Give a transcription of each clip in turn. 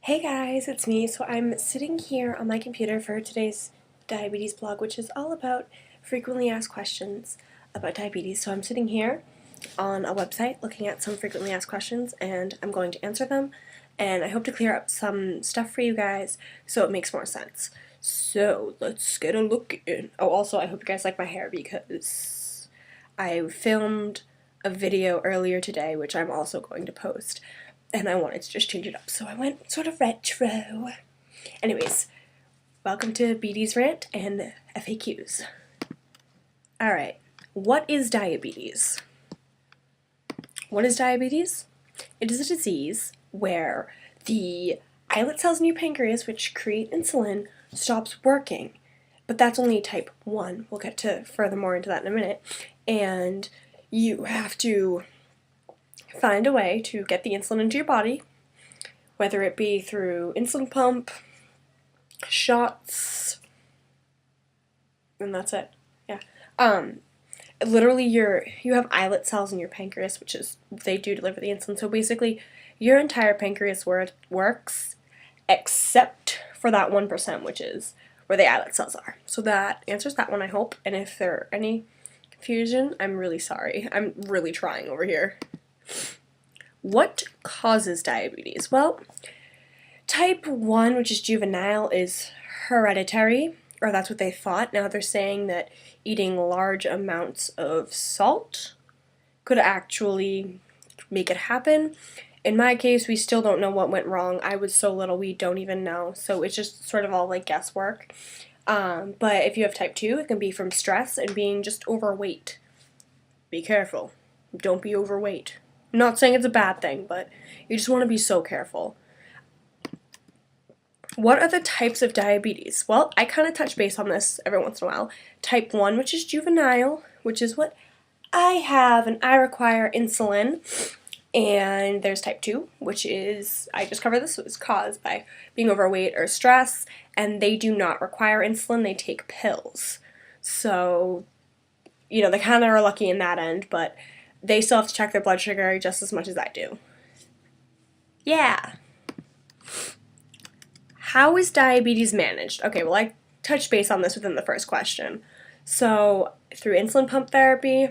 Hey guys, it's me. So I'm sitting here on my computer for today's diabetes blog, which is all about frequently asked questions about diabetes. So I'm sitting here on a website looking at some frequently asked questions and I'm going to answer them. And I hope to clear up some stuff for you guys so it makes more sense. So let's get a look in. Oh, also I hope you guys like my hair because I filmed a video earlier today, which I'm also going to post. And I wanted to just change it up, so I went sort of retro. Anyways, welcome to BD's Rant and FAQs. Alright, what is diabetes? What is diabetes? It is a disease where the islet cells in your pancreas, which create insulin, stops working. But that's only type 1. We'll get to furthermore into that in a minute. And you have to find a way to get the insulin into your body, whether it be through insulin pump, shots, and that's it. Yeah. Literally you have islet cells in your pancreas, which is, they do deliver the insulin. So basically, your entire pancreas works except for that 1%, which is where the islet cells are. So that answers that one, I hope. And if there are any confusion, I'm really sorry. I'm really trying over here. What causes diabetes? Well, type 1, which is juvenile, is hereditary, or that's what they thought. Now they're saying that eating large amounts of salt could actually make it happen. In my case, we still don't know what went wrong. I was so little, we don't even know. So it's just sort of all like guesswork. But if you have type 2, it can be from stress and being just overweight. Be careful. Don't be overweight. I'm not saying it's a bad thing, but you just want to be so careful. What are the types of diabetes? Well, I kind of touch base on this every once in a while. Type 1, which is juvenile, which is what I have, and I require insulin. And there's type 2, which is, I just covered this, is caused by being overweight or stress, and they do not require insulin, they take pills. So, you know, they kind of are lucky in that end, but they still have to check their blood sugar just as much as I do. Yeah. How is diabetes managed? Okay, well, I touched base on this within the first question. So, through insulin pump therapy,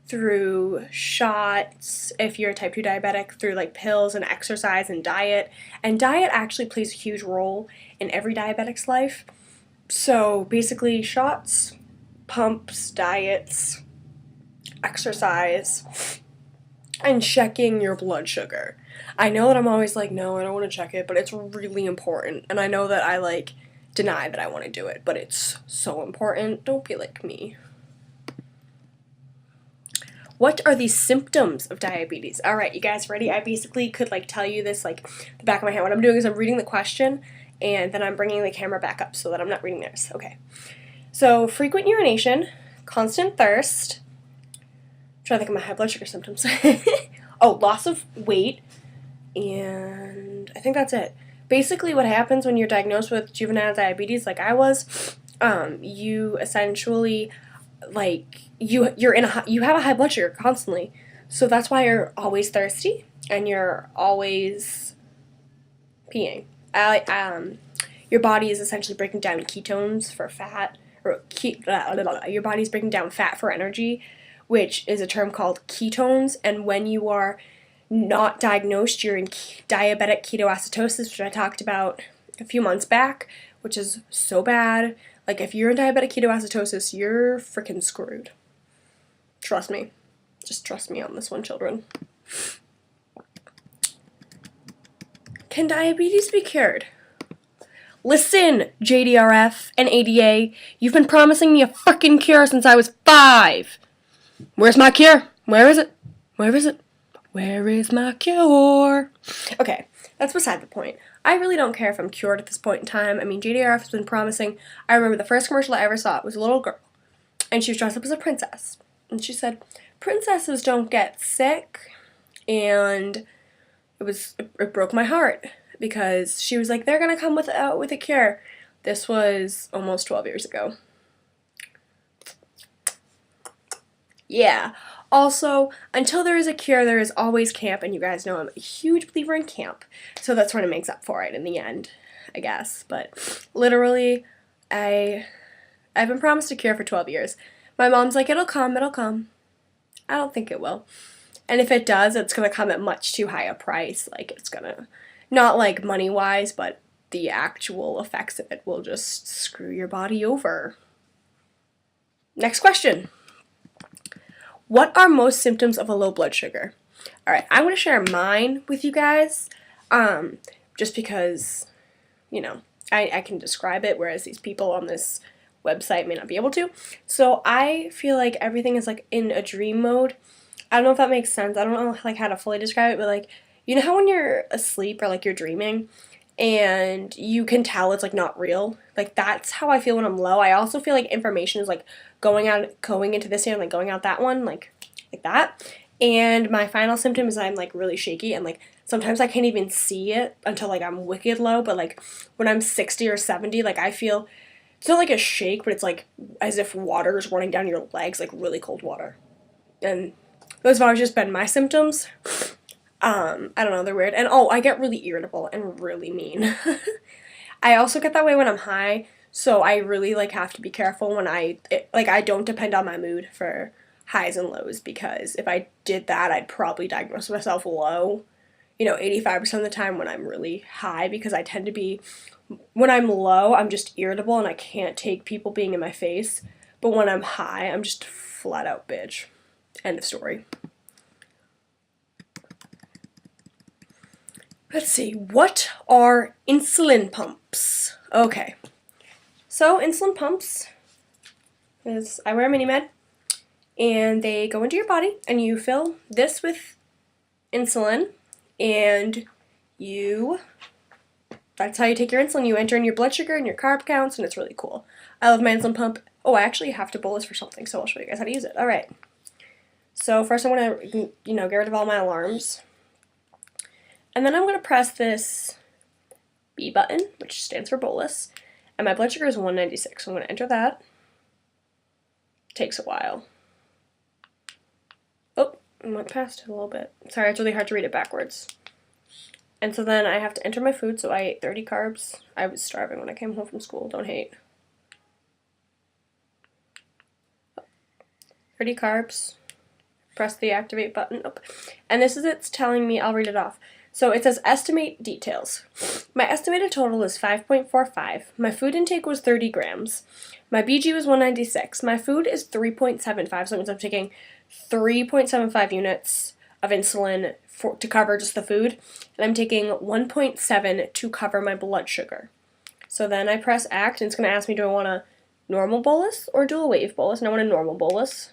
through shots, if you're a type 2 diabetic, through like pills and exercise and diet. And diet actually plays a huge role in every diabetic's life. So, basically, shots, pumps, diets, exercise, and checking your blood sugar. I know that I'm always like, no, I don't want to check it, but it's really important. And I know that I like deny that I want to do it, but it's so important. Don't be like me. What are the symptoms of diabetes? Alright, you guys ready? I basically could like tell you this like the back of my hand. What I'm doing is I'm reading the question and then I'm bringing the camera back up so that I'm not reading theirs. Okay. So, frequent urination, constant thirst. I'm trying to think of my high blood sugar symptoms. Oh, loss of weight, and I think that's it. Basically, what happens when you're diagnosed with juvenile diabetes, like I was, you essentially, like, you have a high blood sugar constantly, so that's why you're always thirsty and you're always peeing. Your body is essentially breaking down ketones for fat, or your body's breaking down fat for energy, which is a term called ketones, and when you are not diagnosed, you're in diabetic ketoacidosis, which I talked about a few months back, which is so bad. Like, if you're in diabetic ketoacidosis, you're freaking screwed. Trust me. Just trust me on this one, children. Can diabetes be cured? Listen, JDRF and ADA, you've been promising me a freaking cure since I was 5. Where's my cure? Where is it? Where is it? Where is my cure? Okay, that's beside the point. I really don't care if I'm cured at this point in time. I mean, JDRF has been promising. I remember the first commercial I ever saw, it was a little girl, and she was dressed up as a princess. And she said, princesses don't get sick, and it broke my heart, because she was like, they're gonna come with a cure. This was almost 12 years ago. Yeah. Also, until there is a cure, there is always camp, and you guys know I'm a huge believer in camp. So that sort of makes up for it in the end, I guess. But literally, I've been promised a cure for 12 years. My mom's like, it'll come, it'll come. I don't think it will. And if it does, it's going to come at much too high a price. Like, it's going to, not like money-wise, but the actual effects of it will just screw your body over. Next question. What are most symptoms of a low blood sugar? Alright, I want to share mine with you guys, just because, you know, I can describe it, whereas these people on this website may not be able to. So I feel like everything is like in a dream mode. I don't know if that makes sense. I don't know like how to fully describe it, but like, you know how when you're asleep or like you're dreaming and you can tell it's like not real? Like that's how I feel when I'm low. I also feel like information is like going into this ear and like going out that one, like that. And my final symptom is I'm like really shaky and like sometimes I can't even see it until like I'm wicked low, but like when I'm 60 or 70, like I feel, it's not like a shake, but it's like as if water is running down your legs, like really cold water. And those have always just been my symptoms. I don't know, they're weird. And oh, I get really irritable and really mean. I also get that way when I'm high, so I really like have to be careful when I don't depend on my mood for highs and lows, because if I did that, I'd probably diagnose myself low, 85% of the time when I'm really high, because I tend to be, when I'm low, I'm just irritable and I can't take people being in my face, but when I'm high, I'm just flat out bitch. End of story. Let's see, what are insulin pumps? Okay, so insulin pumps is, I wear a mini-med, and they go into your body, and you fill this with insulin, and that's how you take your insulin. You enter in your blood sugar and your carb counts, and it's really cool. I love my insulin pump. Oh, I actually have to bolus for something, so I'll show you guys how to use it. Alright, so first I'm going to, get rid of all my alarms. And then I'm going to press this B button, which stands for bolus, and my blood sugar is 196, so I'm going to enter that. Takes a while. Oh, I went past it a little bit. Sorry, it's really hard to read it backwards. And so then I have to enter my food, so I ate 30 carbs. I was starving when I came home from school, don't hate. 30 carbs. Press the activate button. Oh. And this is it's telling me, I'll read it off. So it says estimate details. My estimated total is 5.45. My food intake was 30 grams. My BG was 196. My food is 3.75, so it means I'm taking 3.75 units of insulin to cover just the food, and I'm taking 1.7 to cover my blood sugar. So then I press act, and it's going to ask me, do I want a normal bolus or do a wave bolus? And I want a normal bolus.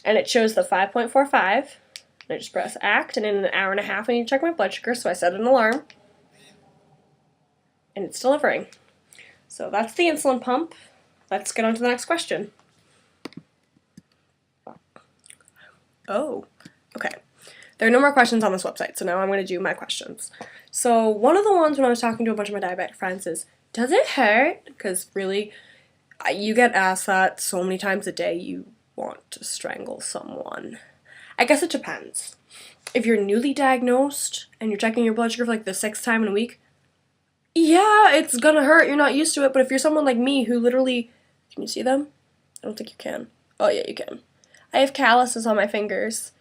And it shows the 5.45. I just press act, and in an hour and a half I need to check my blood sugar, so I set an alarm. And it's delivering. So that's the insulin pump. Let's get on to the next question. Oh, okay. There are no more questions on this website, so now I'm going to do my questions. So one of the ones when I was talking to a bunch of my diabetic friends is, does it hurt? Because really, you get asked that so many times a day you want to strangle someone. I guess it depends. If you're newly diagnosed and you're checking your blood sugar for like the 6th time in a week, yeah, it's gonna hurt. You're not used to it. But if you're someone like me who literally, can you see them? I don't think you can. Oh yeah, you can. I have calluses on my fingers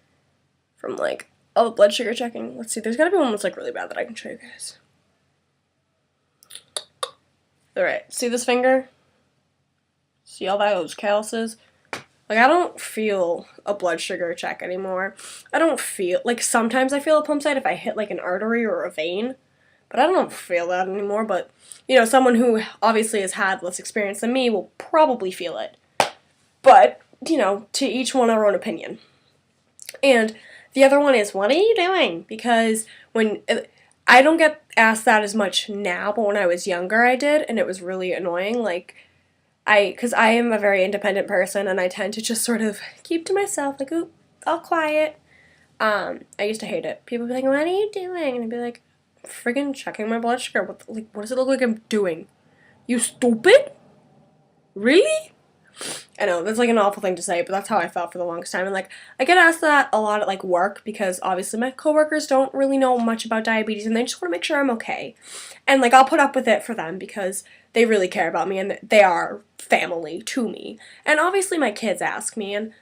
from like all the blood sugar checking. Let's see, there's gotta be one that's like really bad that I can show you guys. Alright, see this finger? See all those calluses? Like, I don't feel a blood sugar check anymore. I don't feel, like, sometimes I feel a pump site if I hit, like, an artery or a vein. But I don't feel that anymore. But, someone who obviously has had less experience than me will probably feel it. But, to each one our own opinion. And the other one is, what are you doing? Because I don't get asked that as much now, but when I was younger I did, and it was really annoying, like, because I am a very independent person, and I tend to just sort of keep to myself, like, oop, all quiet. I used to hate it. People would be like, what are you doing? And I'd be like, friggin' checking my blood sugar. What does it look like I'm doing? You stupid? Really? I know, that's like an awful thing to say, but that's how I felt for the longest time. And like, I get asked that a lot at like work because obviously my coworkers don't really know much about diabetes and they just want to make sure I'm okay. And like, I'll put up with it for them because they really care about me and they are family to me. And obviously my kids ask me, and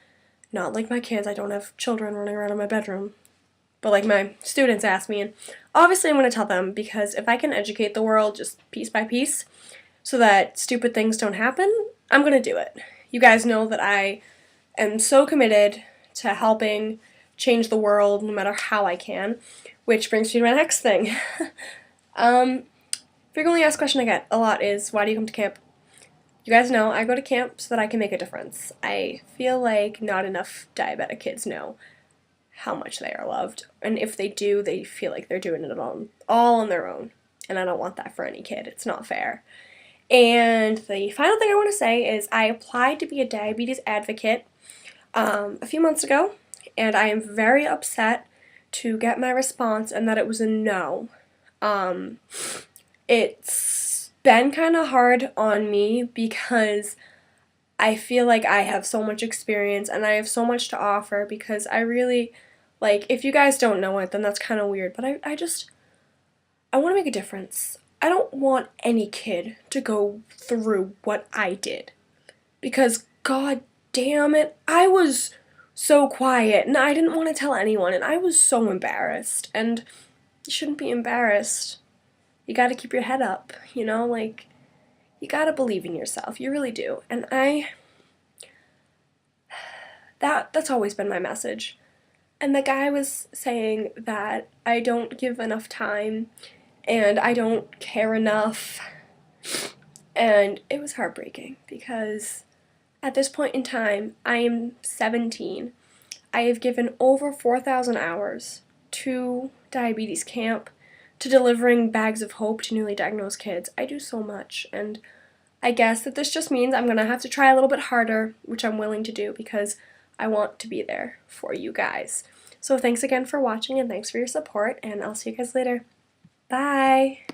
not like my kids, I don't have children running around in my bedroom. But like my students ask me, and obviously I'm going to tell them because if I can educate the world just piece by piece so that stupid things don't happen, I'm going to do it. You guys know that I am so committed to helping change the world no matter how I can, which brings me to my next thing. Frequently asked question I get a lot is, why do you come to camp? You guys know I go to camp so that I can make a difference. I feel like not enough diabetic kids know how much they are loved, and if they do, they feel like they're doing it all on their own, and I don't want that for any kid. It's not fair. And the final thing I want to say is I applied to be a diabetes advocate a few months ago, and I am very upset to get my response and that it was a no. It's been kind of hard on me because I feel like I have so much experience and I have so much to offer because I really, like, if you guys don't know it, then that's kind of weird, but I want to make a difference. I don't want any kid to go through what I did because god damn it, I was so quiet and I didn't want to tell anyone and I was so embarrassed, and you shouldn't be embarrassed. You gotta keep your head up, you know, like, you gotta believe in yourself, you really do, and that's always been my message. And the guy was saying that I don't give enough time and I don't care enough, and it was heartbreaking because at this point in time, I am 17. I have given over 4,000 hours to diabetes camp, to delivering bags of hope to newly diagnosed kids. I do so much, and I guess that this just means I'm going to have to try a little bit harder, which I'm willing to do because I want to be there for you guys. So thanks again for watching and thanks for your support, and I'll see you guys later. Bye!